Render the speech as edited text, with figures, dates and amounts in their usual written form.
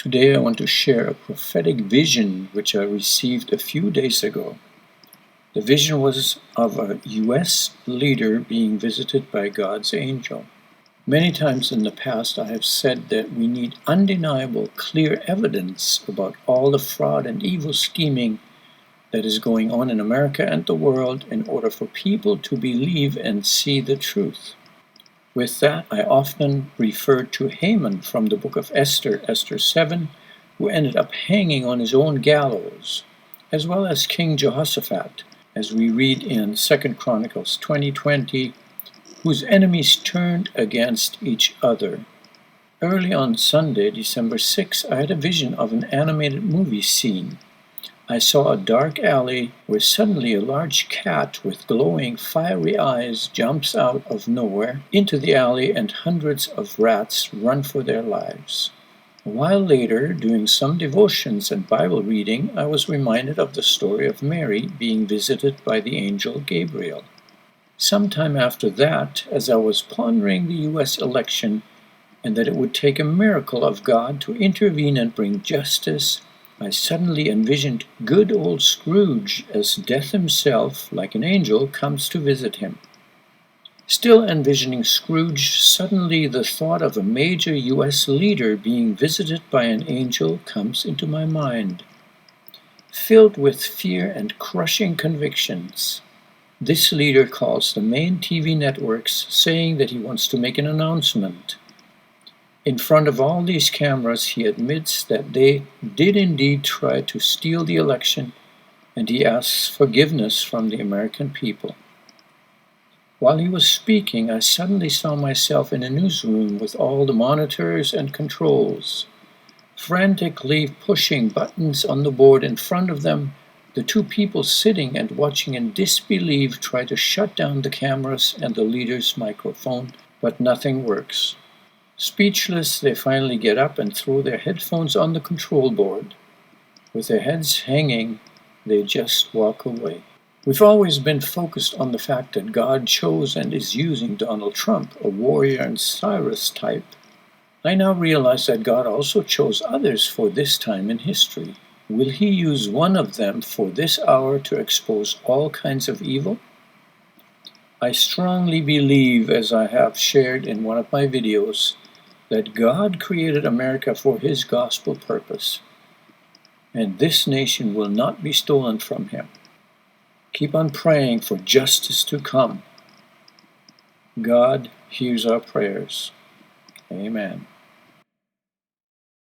Today I want to share a prophetic vision which I received a few days ago. The vision was of a U.S. leader being visited by God's angel. Many times in the past I have said that we need undeniable, clear evidence about all the fraud and evil scheming that is going on in America and the world in order for people to believe and see the truth. With that, I often refer to Haman from the book of Esther, Esther 7, who ended up hanging on his own gallows, as well as King Jehoshaphat, as we read in 2 Chronicles 20:20, whose enemies turned against each other. Early on Sunday, December 6, I had a vision of an animated movie scene. I saw a dark alley where suddenly a large cat with glowing, fiery eyes jumps out of nowhere into the alley and hundreds of rats run for their lives. A while later, doing some devotions and Bible reading, I was reminded of the story of Mary being visited by the angel Gabriel. Sometime after that, as I was pondering the U.S. election and that it would take a miracle of God to intervene and bring justice, I suddenly envisioned good old Scrooge as Death himself, like an angel, comes to visit him. Still envisioning Scrooge, suddenly the thought of a major U.S. leader being visited by an angel comes into my mind. Filled with fear and crushing convictions, this leader calls the main TV networks saying that he wants to make an announcement. In front of all these cameras, he admits that they did indeed try to steal the election, and he asks forgiveness from the American people. While he was speaking, I suddenly saw myself in a newsroom with all the monitors and controls. Frantically pushing buttons on the board in front of them, the two people sitting and watching in disbelief try to shut down the cameras and the leader's microphone, but nothing works. Speechless, they finally get up and throw their headphones on the control board. With their heads hanging, they just walk away. We've always been focused on the fact that God chose and is using Donald Trump, a warrior and Cyrus type. I now realize that God also chose others for this time in history. Will He use one of them for this hour to expose all kinds of evil? I strongly believe, as I have shared in one of my videos, that God created America for His gospel purpose, and this nation will not be stolen from Him. Keep on praying for justice to come. God hears our prayers. Amen.